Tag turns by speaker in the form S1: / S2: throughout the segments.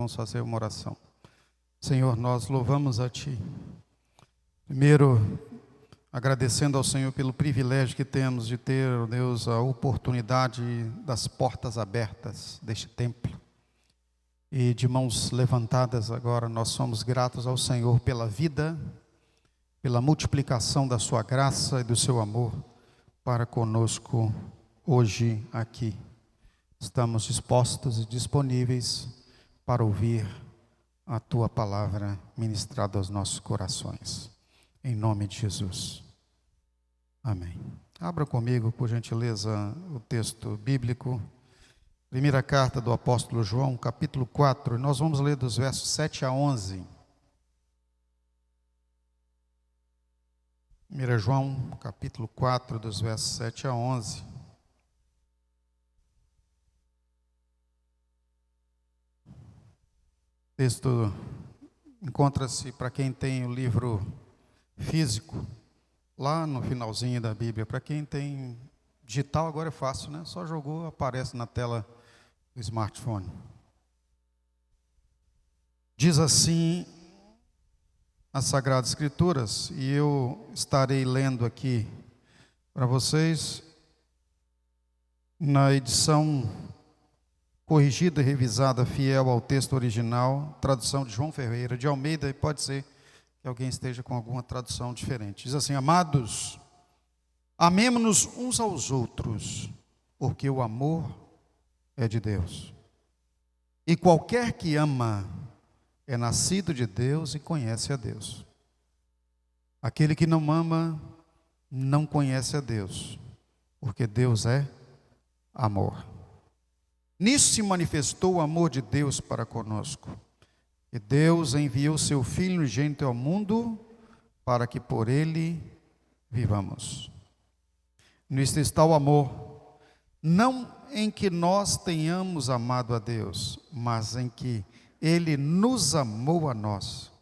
S1: Vamos fazer uma oração. Senhor, nós louvamos a Ti. Primeiro, agradecendo ao Senhor pelo privilégio que temos de ter, ó Deus, a oportunidade das portas abertas deste templo. E de mãos levantadas agora, nós somos gratos ao Senhor pela vida, pela multiplicação da Sua graça e do Seu amor para conosco hoje aqui. Estamos dispostos e disponíveis para ouvir a Tua palavra ministrada aos nossos corações. Em nome de Jesus. Amém. Abra comigo, por gentileza, o texto bíblico. Primeira carta do apóstolo João, capítulo 4. Nós vamos ler dos versos 7 a 11. 1 João, capítulo 4, dos versos 7 a 11. O texto encontra-se, para quem tem o livro físico, lá no finalzinho da Bíblia. Para quem tem digital, agora é fácil, né? Só jogou, aparece na tela do smartphone. Diz assim as Sagradas Escrituras, e eu estarei lendo aqui para vocês na edição corrigida e revisada, fiel ao texto original, tradução de João Ferreira de Almeida, e pode ser que alguém esteja com alguma tradução diferente. Diz assim: amados, amemo-nos uns aos outros, porque o amor é de Deus. E qualquer que ama é nascido de Deus e conhece a Deus. Aquele que não ama não conhece a Deus, porque Deus é amor. Nisso se manifestou o amor de Deus para conosco. E Deus enviou seu Filho unigênito ao mundo para que por ele vivamos. Nisto está o amor, não em que nós tenhamos amado a Deus, mas em que Ele nos amou a nós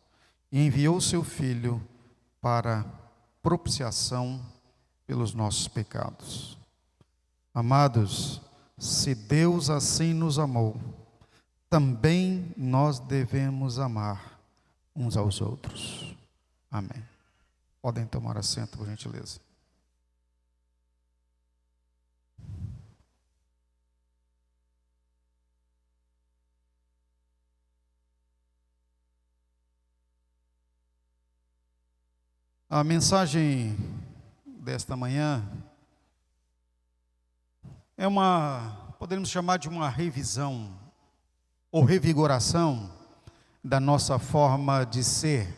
S1: e enviou seu Filho para propiciação pelos nossos pecados. Amados, se Deus assim nos amou, também nós devemos amar uns aos outros. Amém. Podem tomar assento, por gentileza. A mensagem desta manhã é podemos chamar de uma revisão ou revigoração da nossa forma de ser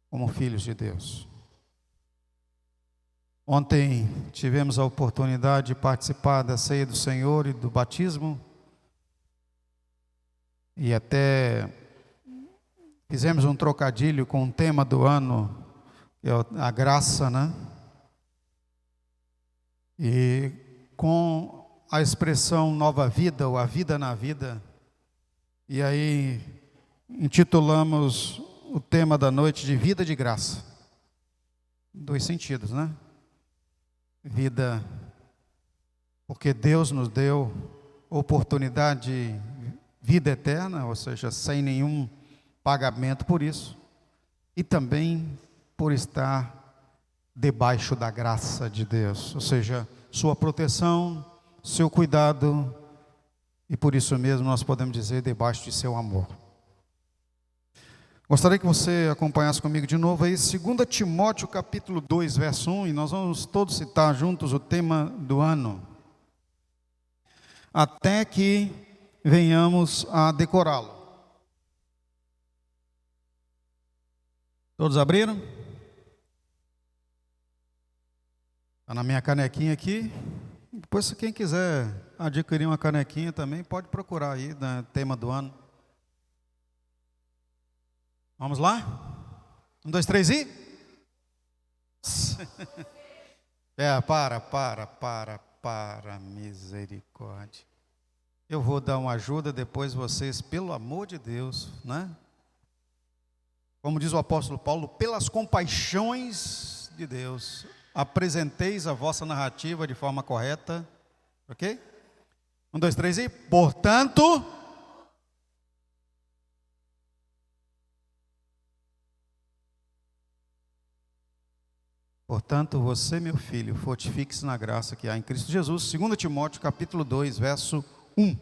S1: como filhos de Deus. Ontem tivemos a oportunidade de participar da ceia do Senhor e do batismo, e até fizemos um trocadilho com o tema do ano, que é a graça, né? E com a expressão nova vida, ou a vida na vida. E aí intitulamos o tema da noite de vida de graça. Dois sentidos, né? Vida, porque Deus nos deu oportunidade de vida eterna, ou seja, sem nenhum pagamento por isso. E também por estar debaixo da graça de Deus, ou seja, sua proteção, seu cuidado, e por isso mesmo nós podemos dizer debaixo de seu amor. Gostaria que você acompanhasse comigo de novo aí, 2 Timóteo capítulo 2, verso 1, e nós vamos todos citar juntos o tema do ano, até que venhamos a decorá-lo. Todos abriram? Está na minha canequinha aqui. Depois, se quem quiser adquirir uma canequinha também, pode procurar aí, no tema do ano. Vamos lá? 1, 2, 3 e... Para, misericórdia. Eu vou dar uma ajuda, depois vocês, pelo amor de Deus, né? Como diz o apóstolo Paulo, pelas compaixões de Deus, apresenteis a vossa narrativa de forma correta, ok? 1, 2, 3 e... Portanto, Portanto, você, meu filho, fortifique-se na graça que há em Cristo Jesus. 2 Timóteo, capítulo 2, verso 1.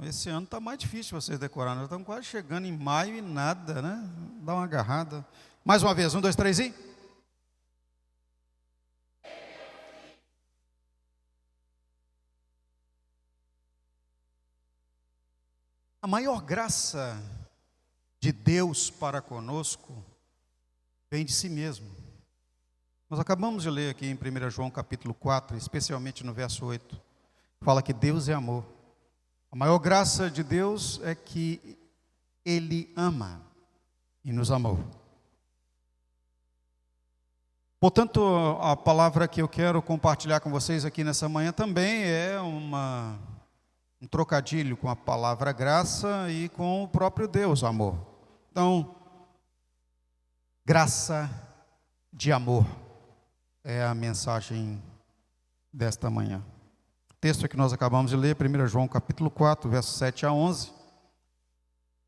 S1: Esse ano está mais difícil vocês decorar. Nós estamos quase chegando em maio e nada, né? Dá uma agarrada. Mais uma vez, 1, 2, 3 e... A maior graça de Deus para conosco vem de si mesmo. Nós acabamos de ler aqui em 1 João capítulo 4, especialmente no verso 8, fala que Deus é amor. A maior graça de Deus é que Ele ama e nos amou. Portanto, a palavra que eu quero compartilhar com vocês aqui nessa manhã também é um trocadilho com a palavra graça e com o próprio Deus, amor. Então, graça de amor é a mensagem desta manhã. O texto que nós acabamos de ler, 1 João capítulo 4, versos 7 a 11.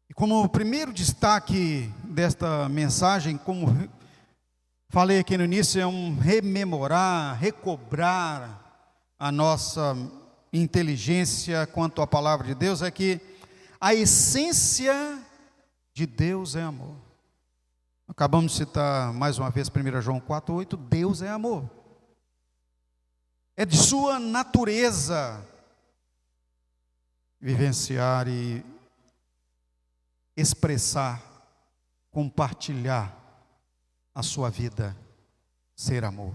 S1: E como primeiro destaque desta mensagem, como falei aqui no início, é um rememorar, recobrar a nossa inteligência quanto à palavra de Deus, é que a essência de Deus é amor. Acabamos de citar mais uma vez 1 João 4,8, Deus é amor. É de sua natureza vivenciar e expressar, compartilhar a sua vida, ser amor.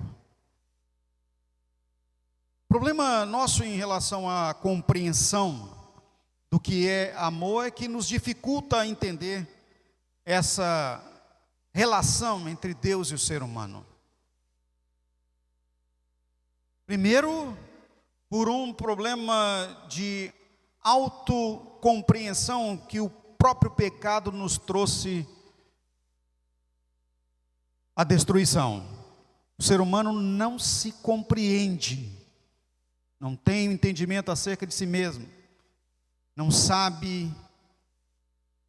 S1: O problema nosso em relação à compreensão do que é amor é que nos dificulta entender essa relação entre Deus e o ser humano. Primeiro, por um problema de autocompreensão que o próprio pecado nos trouxe à destruição. O ser humano não se compreende. Não tem entendimento acerca de si mesmo, não sabe,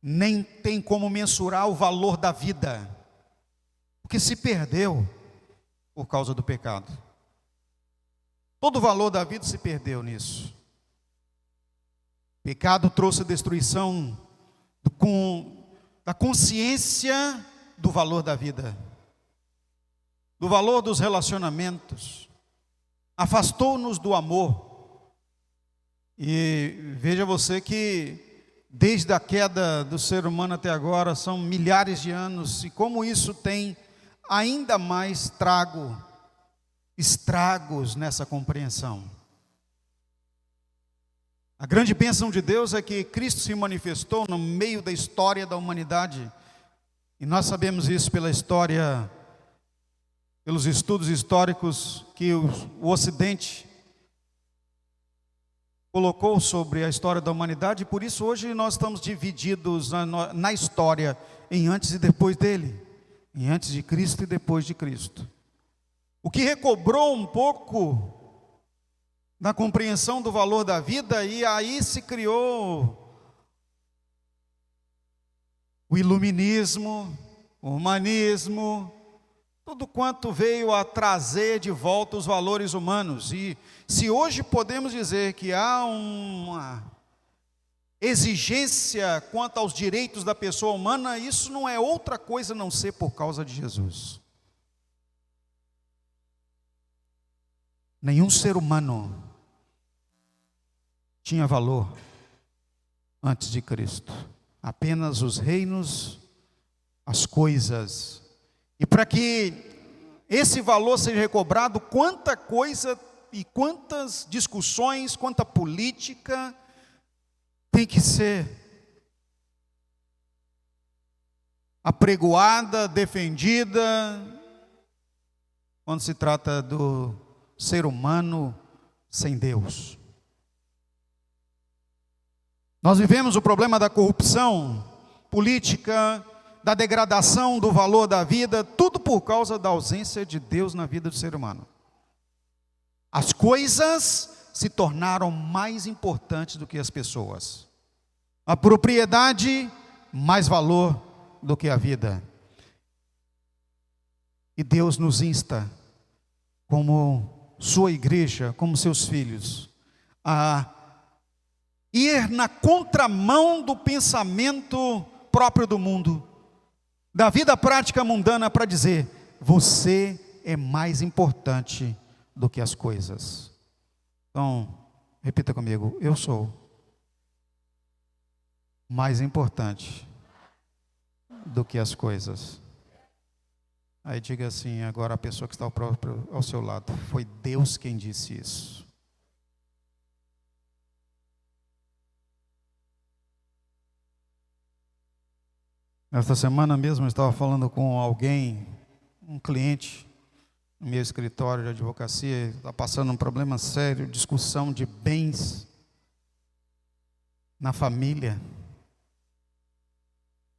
S1: nem tem como mensurar o valor da vida, porque se perdeu por causa do pecado. Todo o valor da vida se perdeu nisso. O pecado trouxe a destruição da consciência do valor da vida, do valor dos relacionamentos. Afastou-nos do amor. E veja você que desde a queda do ser humano até agora são milhares de anos, e como isso tem ainda mais estragos nessa compreensão. A grande bênção de Deus é que Cristo se manifestou no meio da história da humanidade, e nós sabemos isso pela história, pelos estudos históricos que o Ocidente colocou sobre a história da humanidade, e por isso hoje nós estamos divididos na história em antes e depois dele, em antes de Cristo e depois de Cristo. O que recobrou um pouco da compreensão do valor da vida, e aí se criou o iluminismo, o humanismo, tudo quanto veio a trazer de volta os valores humanos. E se hoje podemos dizer que há uma exigência quanto aos direitos da pessoa humana, isso não é outra coisa a não ser por causa de Jesus. Nenhum ser humano tinha valor antes de Cristo. Apenas os reinos, as coisas. E para que esse valor seja recobrado, quanta coisa e quantas discussões, quanta política tem que ser apregoada, defendida, quando se trata do ser humano sem Deus. Nós vivemos o problema da corrupção política, da degradação do valor da vida, tudo por causa da ausência de Deus na vida do ser humano. As coisas se tornaram mais importantes do que as pessoas. A propriedade, mais valor do que a vida. E Deus nos insta, como sua igreja, como seus filhos, a ir na contramão do pensamento próprio do mundo, da vida prática mundana, para dizer: você é mais importante do que as coisas. Então, repita comigo: eu sou mais importante do que as coisas. Aí diga assim, agora a pessoa que está ao seu lado: foi Deus quem disse isso. Esta semana mesmo eu estava falando com alguém, um cliente, no meu escritório de advocacia, está passando um problema sério, discussão de bens na família.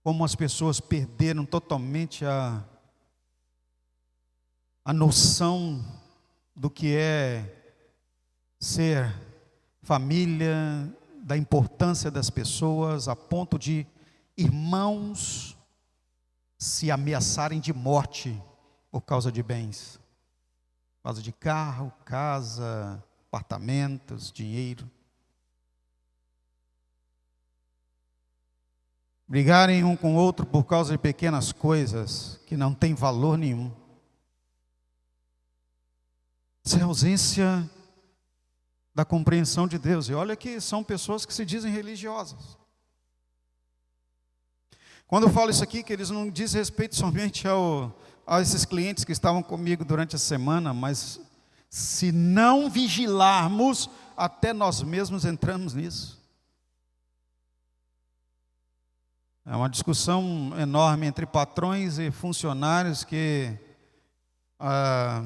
S1: Como as pessoas perderam totalmente a noção do que é ser família, da importância das pessoas, a ponto de irmãos se ameaçarem de morte por causa de bens, por causa de carro, casa, apartamentos, dinheiro. Brigarem um com o outro por causa de pequenas coisas que não têm valor nenhum. Isso é ausência da compreensão de Deus. E olha que são pessoas que se dizem religiosas. Quando eu falo isso aqui, que eles não dizem respeito somente a esses clientes que estavam comigo durante a semana, mas se não vigilarmos, até nós mesmos entramos nisso. É uma discussão enorme entre patrões e funcionários que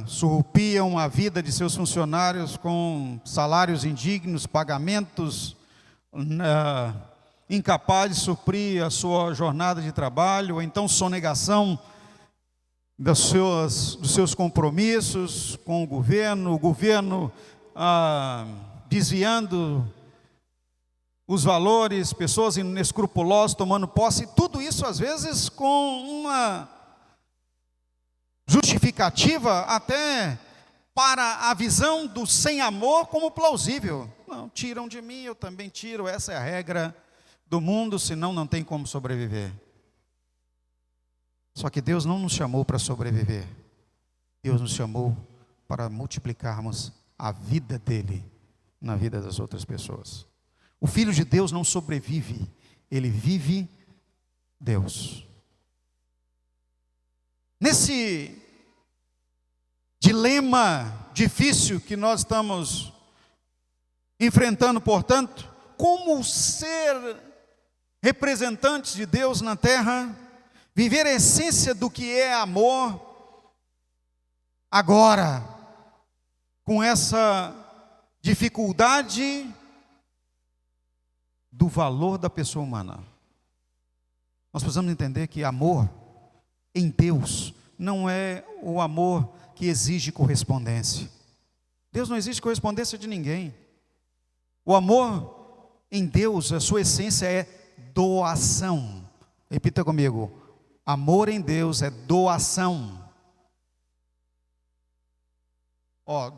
S1: surrupiam a vida de seus funcionários com salários indignos, pagamentos incapazes de suprir a sua jornada de trabalho, ou então sonegação dos seus compromissos com o governo desviando os valores, pessoas inescrupulosas tomando posse, tudo isso às vezes com uma justificativa até para a visão do sem amor como plausível. Não, tiram de mim, eu também tiro, essa é a regra do mundo, senão não tem como sobreviver. Só que Deus não nos chamou para sobreviver. Deus nos chamou para multiplicarmos a vida dele na vida das outras pessoas. O Filho de Deus não sobrevive, ele vive Deus. Nesse dilema difícil que nós estamos enfrentando, portanto, como ser representantes de Deus na terra, viver a essência do que é amor, agora, com essa dificuldade do valor da pessoa humana. Nós precisamos entender que amor em Deus não é o amor que exige correspondência. Deus não exige correspondência de ninguém. O amor em Deus, a sua essência é doação. Repita comigo: amor em Deus é doação.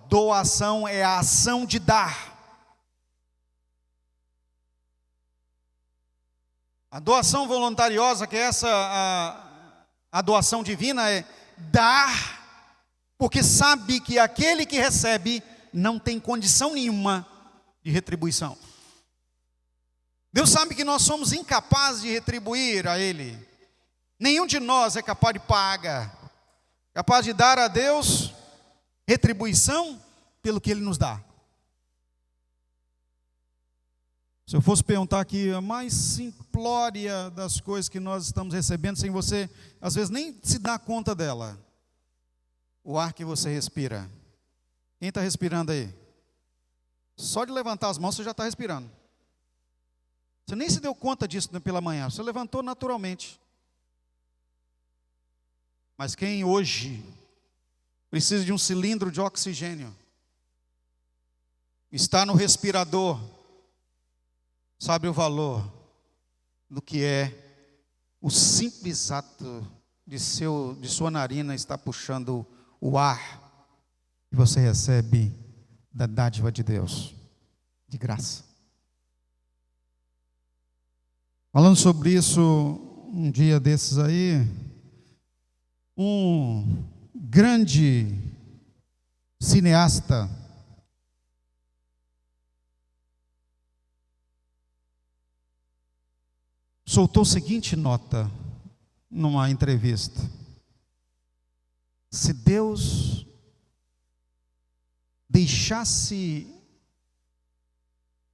S1: Doação é a ação de dar. A doação voluntariosa, que é a doação divina, é dar, porque sabe que aquele que recebe não tem condição nenhuma de retribuição. Deus sabe que nós somos incapazes de retribuir a Ele. Nenhum de nós é capaz de pagar, capaz de dar a Deus retribuição pelo que Ele nos dá. Se eu fosse perguntar aqui a mais simplória das coisas que nós estamos recebendo, sem você, às vezes, nem se dar conta dela. O ar que você respira. Quem está respirando aí? Só de levantar as mãos você já está respirando. Você nem se deu conta disso pela manhã, você levantou naturalmente. Mas quem hoje precisa de um cilindro de oxigênio, está no respirador, sabe o valor do que é o simples ato de sua narina está puxando o ar, e você recebe da dádiva de Deus, de graça. Falando sobre isso, um dia desses aí, um grande cineasta soltou a seguinte nota numa entrevista: se Deus deixasse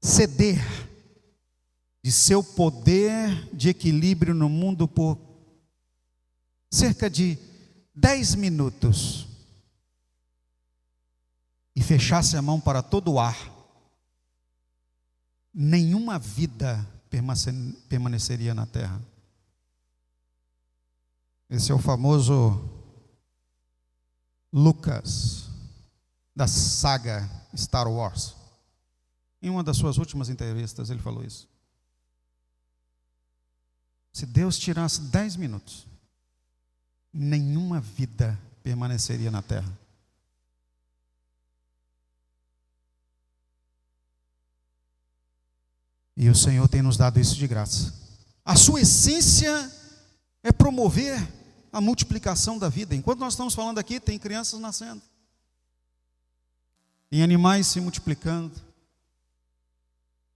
S1: ceder de seu poder de equilíbrio no mundo por cerca de 10 minutos e fechasse a mão para todo o ar, nenhuma vida permaneceria na terra. Esse é o famoso Lucas, da saga Star Wars. Em uma das suas últimas entrevistas ele falou isso. Se Deus tirasse 10 minutos, nenhuma vida permaneceria na terra. E o Senhor tem nos dado isso de graça. A sua essência é promover a multiplicação da vida. Enquanto nós estamos falando aqui, tem crianças nascendo, tem animais se multiplicando,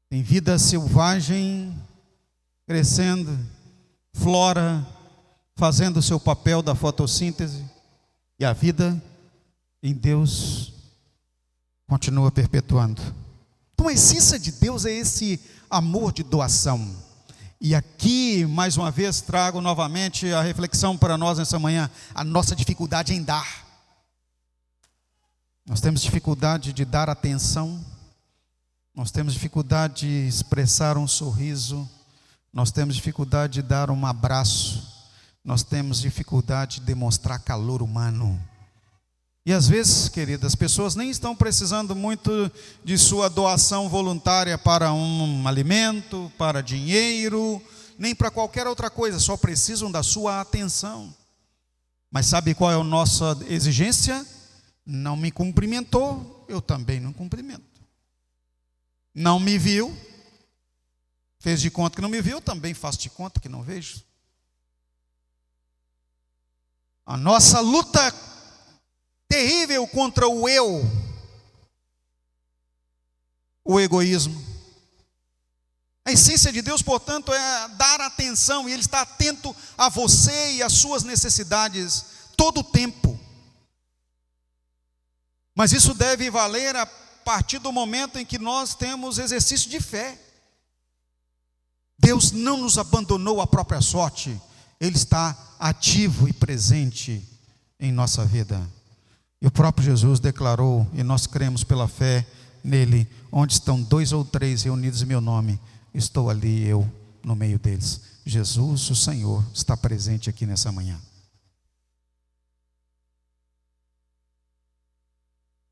S1: tem vida selvagem crescendo, flora fazendo o seu papel da fotossíntese, e a vida em Deus continua perpetuando. Então a essência de Deus é esse amor de doação. E aqui, mais uma vez, trago novamente a reflexão para nós nessa manhã: a nossa dificuldade em dar. Nós temos dificuldade de dar atenção, nós temos dificuldade de expressar um sorriso, nós temos dificuldade de dar um abraço, nós temos dificuldade de demonstrar calor humano. E às vezes, queridas, as pessoas nem estão precisando muito de sua doação voluntária para um alimento, para dinheiro, nem para qualquer outra coisa, só precisam da sua atenção. Mas sabe qual é a nossa exigência? Não me cumprimentou, eu também não cumprimento. Não me viu, fez de conta que não me viu, eu também faço de conta que não vejo. A nossa luta terrível contra o eu, o egoísmo. A essência de Deus, portanto, é dar atenção, e Ele está atento a você e às suas necessidades todo o tempo. Mas isso deve valer a partir do momento em que nós temos exercício de fé. Deus não nos abandonou à própria sorte, Ele está ativo e presente em nossa vida. E o próprio Jesus declarou, e nós cremos pela fé nele: onde estão 2 ou 3 reunidos em meu nome, estou ali eu no meio deles. Jesus, o Senhor, está presente aqui nessa manhã.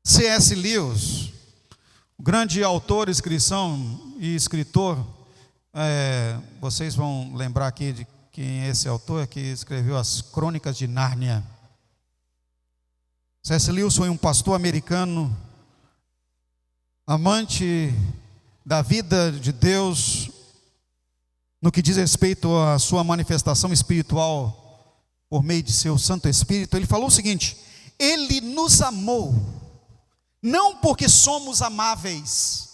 S1: C.S. Lewis, o grande autor, escritor, vocês vão lembrar aqui de quem é esse autor, que escreveu as Crônicas de Nárnia. C.S. Lewis foi um pastor americano, amante da vida de Deus, no que diz respeito à sua manifestação espiritual por meio de seu Santo Espírito. Ele falou o seguinte: Ele nos amou, não porque somos amáveis,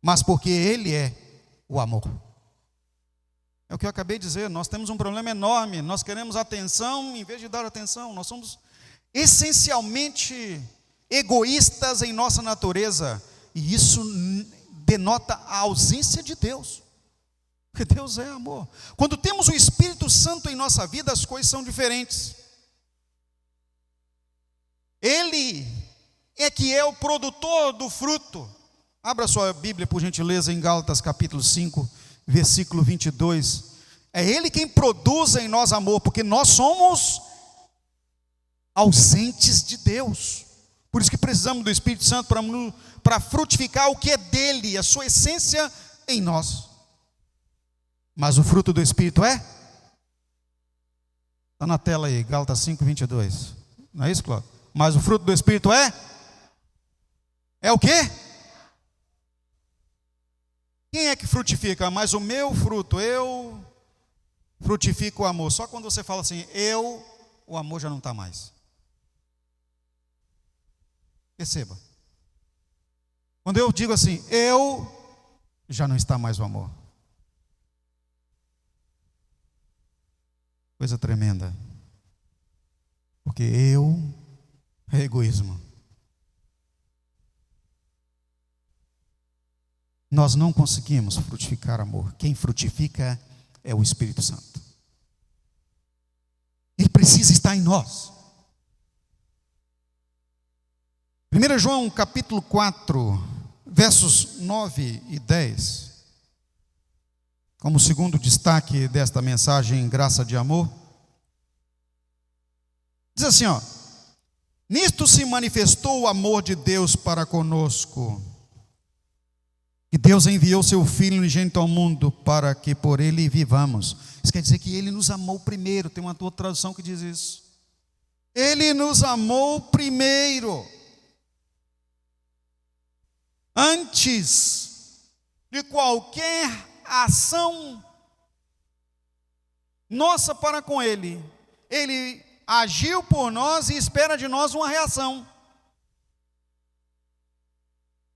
S1: mas porque Ele é o amor. É o que eu acabei de dizer, nós temos um problema enorme, nós queremos atenção em vez de dar atenção, nós somos essencialmente egoístas em nossa natureza, e isso denota a ausência de Deus, porque Deus é amor. Quando temos o Espírito Santo em nossa vida, as coisas são diferentes. Ele é que é o produtor do fruto. Abra sua Bíblia, por gentileza, em Gálatas capítulo 5, versículo 22. É Ele quem produz em nós amor, porque nós somos ausentes de Deus. Por isso que precisamos do Espírito Santo para frutificar o que é dele, a sua essência em nós. Mas o fruto do Espírito é Está na tela aí, Gálatas 5:22. Não é isso, Cláudio? Mas o fruto do Espírito é? É o quê? Quem é que frutifica? Mas o meu fruto, eu frutifico o amor. Só quando você fala assim, o amor já não está mais. Perceba. Quando eu digo assim, já não está mais o amor. Coisa tremenda. Porque é egoísmo. Nós não conseguimos frutificar amor. Quem frutifica é o Espírito Santo. Ele precisa estar em nós. 1 João capítulo 4, versos 9 e 10. Como segundo destaque desta mensagem Graça de Amor. Diz assim, ó. Nisto se manifestou o amor de Deus para conosco. Que Deus enviou seu Filho unigênito ao mundo para que por ele vivamos. Isso quer dizer que ele nos amou primeiro. Tem uma outra tradução que diz isso. Ele nos amou primeiro. Antes de qualquer ação nossa para com ele. Ele agiu por nós e espera de nós uma reação.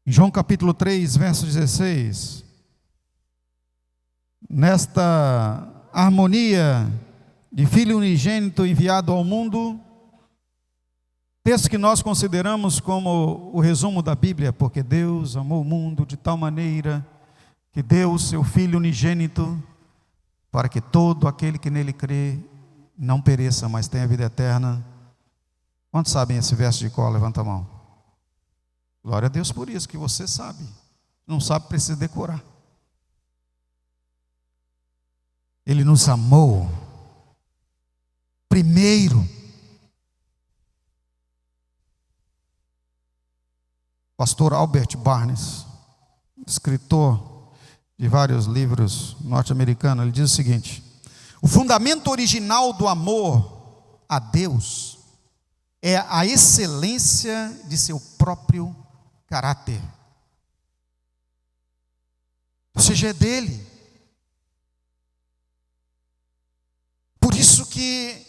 S1: Em João capítulo 3, verso 16, nesta harmonia de Filho unigênito enviado ao mundo, texto que nós consideramos como o resumo da Bíblia, porque Deus amou o mundo de tal maneira que deu o seu Filho unigênito para que todo aquele que nele crê não pereça, mas tenha vida eterna. Quantos sabem esse verso de cor? Levanta a mão. Glória a Deus por isso, que você sabe. Não sabe, precisa decorar. Ele nos amou primeiro. Pastor Albert Barnes, escritor de vários livros norte-americanos, ele diz o seguinte: o fundamento original do amor a Deus é a excelência de seu próprio caráter. Ou seja, é dele. Por isso que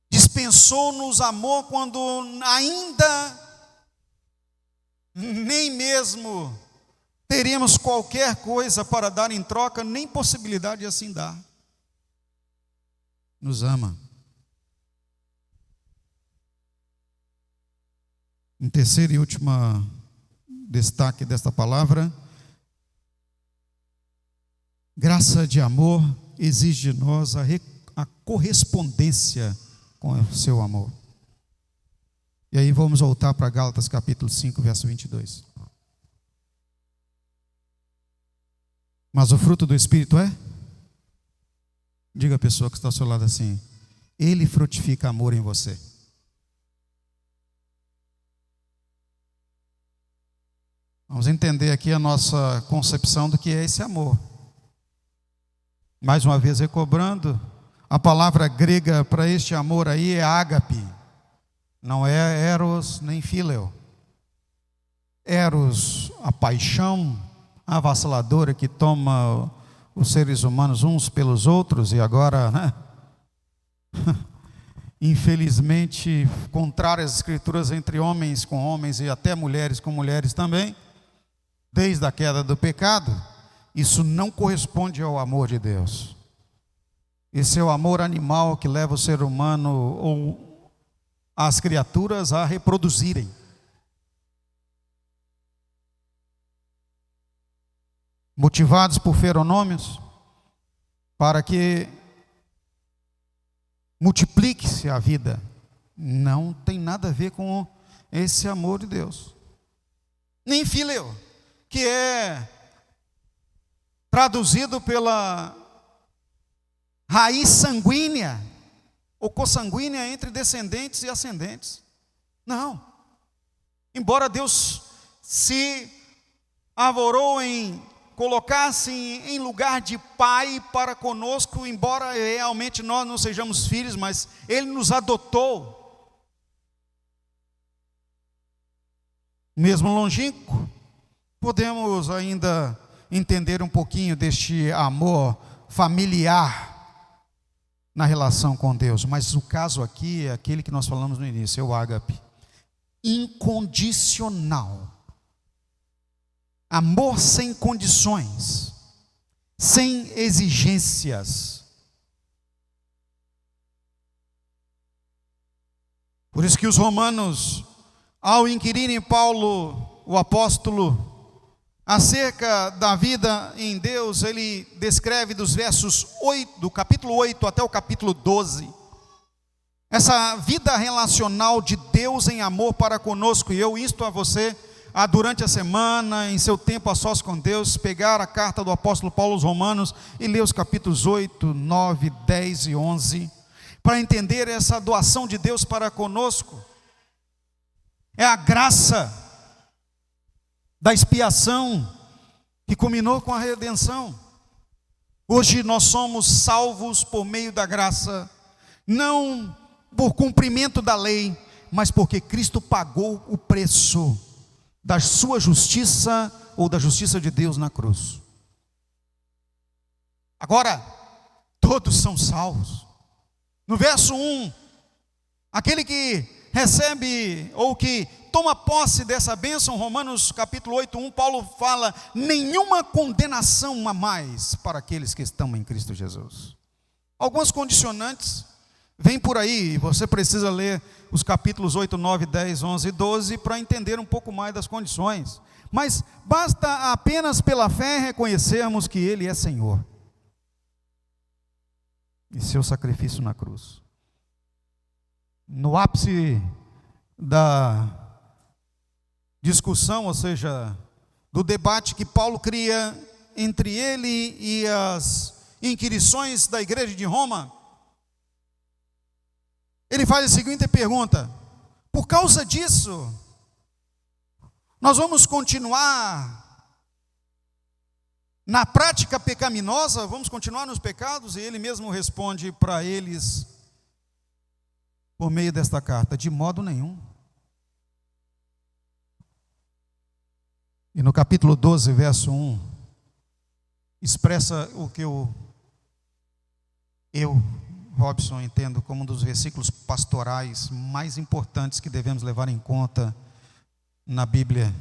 S1: dispensou-nos amor quando ainda nem mesmo teríamos qualquer coisa para dar em troca, nem possibilidade de assim dar. Nos ama. Em terceiro e último destaque desta palavra, graça de amor exige de nós a correspondência com o seu amor. E aí vamos voltar para Gálatas capítulo 5, verso 22. Mas o fruto do Espírito é? Diga a pessoa que está ao seu lado assim: ele frutifica amor em você. Vamos entender aqui a nossa concepção do que é esse amor. Mais uma vez recobrando, a palavra grega para este amor aí é ágape. Não é eros nem phileo. Eros, a paixão avassaladora que toma os seres humanos uns pelos outros, e agora, né? Infelizmente, contrário às escrituras, entre homens com homens e até mulheres com mulheres também, desde a queda do pecado, isso não corresponde ao amor de Deus. Esse é o amor animal que leva o ser humano ou as criaturas a reproduzirem. Motivados por feronômios, para que multiplique-se a vida. Não tem nada a ver com esse amor de Deus. Nem fileo, que é traduzido pela raiz sanguínea, ou consanguínea entre descendentes e ascendentes. Não. Embora Deus se arvorou em colocar-se em lugar de pai para conosco, embora realmente nós não sejamos filhos, mas Ele nos adotou. Mesmo longínquo, podemos ainda entender um pouquinho deste amor familiar na relação com Deus, mas o caso aqui é aquele que nós falamos no início, é o ágape, incondicional, amor sem condições, sem exigências. Por isso que os romanos, ao inquirirem Paulo, o apóstolo, acerca da vida em Deus, ele descreve dos versos 8, do capítulo 8 até o capítulo 12, essa vida relacional de Deus em amor para conosco. E eu insto a você a, durante a semana, em seu tempo a sós com Deus, pegar a carta do apóstolo Paulo aos Romanos e ler os capítulos 8, 9, 10 e 11, para entender essa doação de Deus para conosco. É a graça da expiação que culminou com a redenção. Hoje nós somos salvos por meio da graça, não por cumprimento da lei, mas porque Cristo pagou o preço da sua justiça ou da justiça de Deus na cruz. Agora, todos são salvos. No verso 1, aquele que recebe ou que toma posse dessa bênção, Romanos capítulo 8, 1, Paulo fala: nenhuma condenação há mais para aqueles que estão em Cristo Jesus. Algumas condicionantes vêm por aí, você precisa ler os capítulos 8, 9, 10, 11 e 12 para entender um pouco mais das condições. Mas basta apenas pela fé reconhecermos que Ele é Senhor e seu sacrifício na cruz. No ápice da discussão, ou seja, do debate que Paulo cria entre ele e as inquirições da igreja de Roma, ele faz a seguinte pergunta: por causa disso, nós vamos continuar na prática pecaminosa, vamos continuar nos pecados? E ele mesmo responde para eles, por meio desta carta: de modo nenhum. E no capítulo 12, verso 1, expressa o que eu, Robson, entendo como um dos versículos pastorais mais importantes que devemos levar em conta na Bíblia,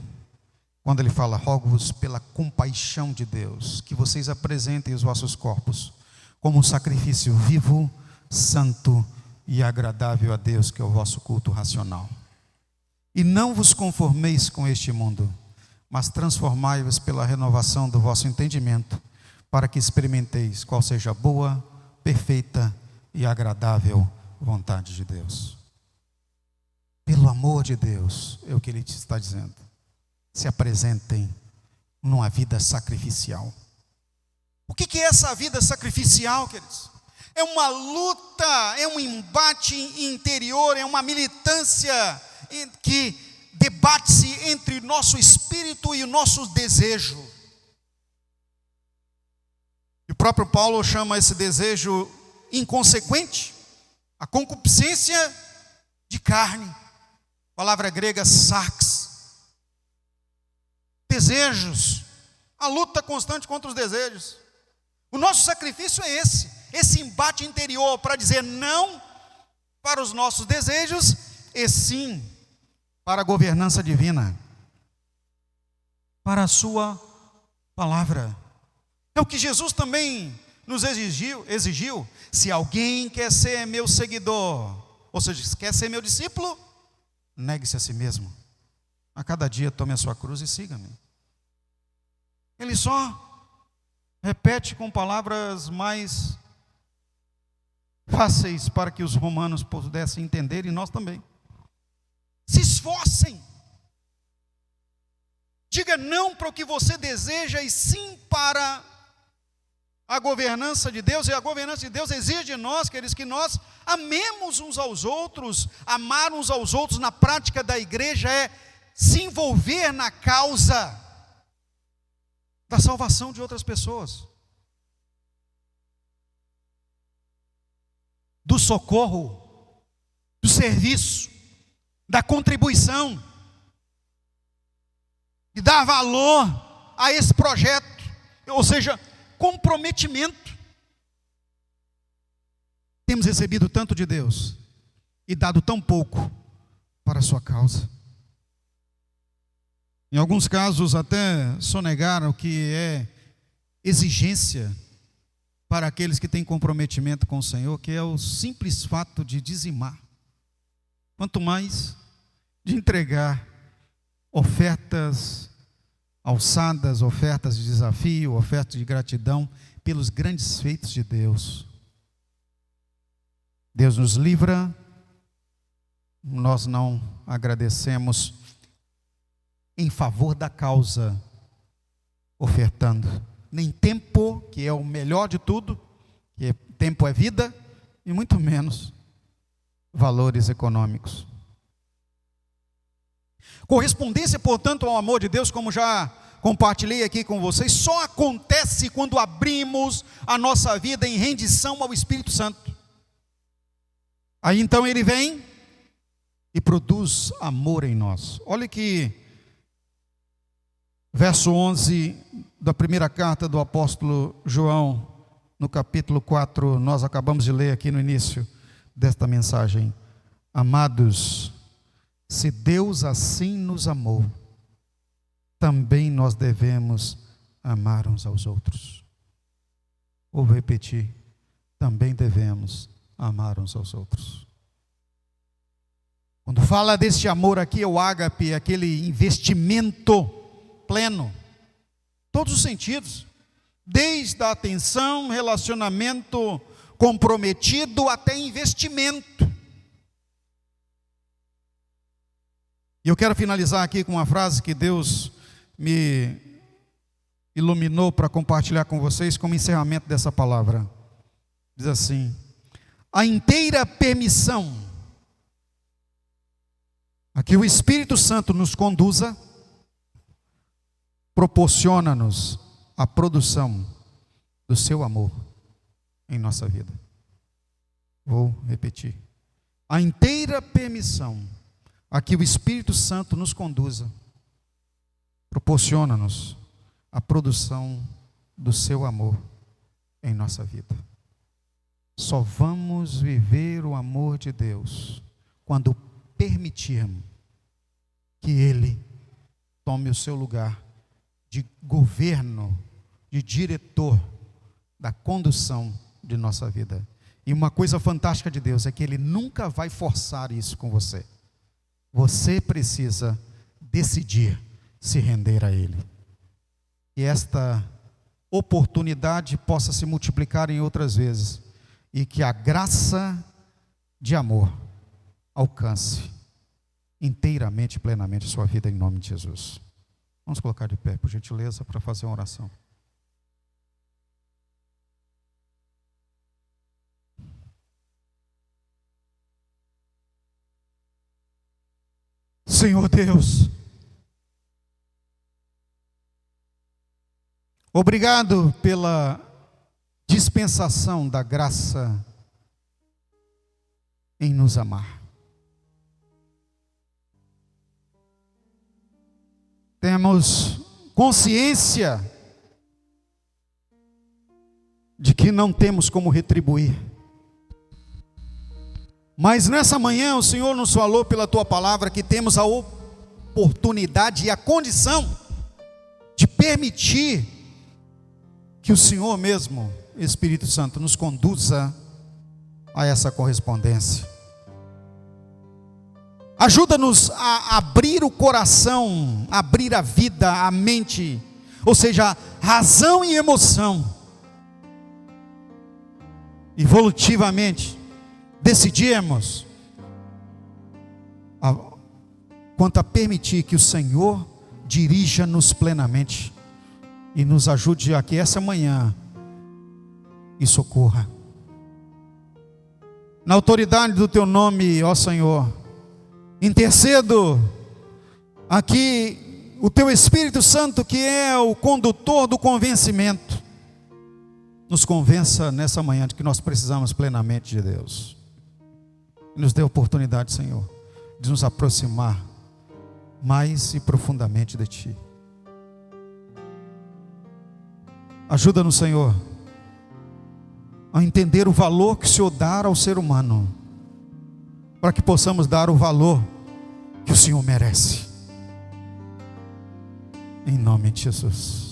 S1: quando ele fala: rogo-vos pela compaixão de Deus, que vocês apresentem os vossos corpos como um sacrifício vivo, santo e agradável a Deus, que é o vosso culto racional. E não vos conformeis com este mundo, mas transformai-vos pela renovação do vosso entendimento, para que experimenteis qual seja a boa, perfeita e agradável vontade de Deus. Pelo amor de Deus, é o que ele está dizendo: se apresentem numa vida sacrificial. O que é essa vida sacrificial, queridos? É uma luta, é um embate interior, é uma militância que debate-se entre nosso espírito e o nosso desejo. E o próprio Paulo chama esse desejo inconsequente, a concupiscência de carne, palavra grega sarx. Desejos, a luta constante contra os desejos. O nosso sacrifício é esse embate interior para dizer não para os nossos desejos e sim para a governança divina, para a sua palavra. É o que Jesus também nos exigiu. Se alguém quer ser meu seguidor, ou seja, quer ser meu discípulo, negue-se a si mesmo. A cada dia tome a sua cruz e siga-me. Ele só repete com palavras mais fáceis para que os romanos pudessem entender, e nós também. Se esforcem. Diga não para o que você deseja e sim para a governança de Deus. E a governança de Deus exige de nós, queridos, que nós amemos uns aos outros. Amar uns aos outros na prática da igreja é se envolver na causa. da salvação de outras pessoas, do socorro, do serviço, da contribuição, de dar valor a esse projeto, ou seja, comprometimento. Temos recebido tanto de Deus e dado tão pouco para a sua causa. Em alguns casos até sonegaram o que é exigência para aqueles que têm comprometimento com o Senhor, que é o simples fato de dizimar. Quanto mais de entregar ofertas alçadas, ofertas de desafio, ofertas de gratidão pelos grandes feitos de Deus. Deus nos livra, nós não agradecemos em favor da causa, ofertando nem tempo, que é o melhor de tudo, que tempo é vida, e muito menos valores econômicos. Correspondência, portanto, ao amor de Deus, como já compartilhei aqui com vocês, só acontece quando abrimos a nossa vida em rendição ao Espírito Santo. Aí então ele vem e produz amor em nós. Olha que verso 11 da primeira carta do apóstolo João, no capítulo 4, nós acabamos de ler aqui no início desta mensagem. Amados, se Deus assim nos amou, também nós devemos amar uns aos outros. Vou repetir, também devemos amar uns aos outros. Quando fala deste amor aqui, é o ágape, aquele investimento pleno, todos os sentidos, desde a atenção, relacionamento comprometido até investimento. E eu quero finalizar aqui com uma frase que Deus me iluminou para compartilhar com vocês como encerramento dessa palavra. Diz assim: a inteira permissão a que o Espírito Santo nos conduza proporciona-nos a produção do seu amor em nossa vida. Vou repetir. A inteira permissão a que o Espírito Santo nos conduza proporciona-nos a produção do seu amor em nossa vida. Só vamos viver o amor de Deus quando permitirmos que Ele tome o seu lugar de governo, de diretor da condução de nossa vida. E uma coisa fantástica de Deus é que Ele nunca vai forçar isso com você. Você precisa decidir se render a Ele. E esta oportunidade possa se multiplicar em outras vezes. E que a graça de amor alcance inteiramente e plenamente a sua vida em nome de Jesus. Vamos colocar de pé, por gentileza, para fazer uma oração. Senhor Deus, obrigado pela dispensação da graça em nos amar. Temos consciência de que não temos como retribuir. Mas nessa manhã o Senhor nos falou pela Tua palavra que temos a oportunidade e a condição de permitir que o Senhor mesmo, Espírito Santo, nos conduza a essa correspondência. Ajuda-nos a abrir o coração, abrir a vida, a mente, ou seja, razão e emoção, evolutivamente, decidimos quanto a permitir que o Senhor dirija-nos plenamente e nos ajude aqui essa manhã e socorra. Na autoridade do Teu nome, ó Senhor, intercedo aqui o Teu Espírito Santo, que é o condutor do convencimento, nos convença nessa manhã de que nós precisamos plenamente de Deus. Nos dê a oportunidade, Senhor, de nos aproximar mais e profundamente de Ti. Ajuda-nos, Senhor, a entender o valor que o Senhor dá ao ser humano, para que possamos dar o valor que o Senhor merece. Em nome de Jesus.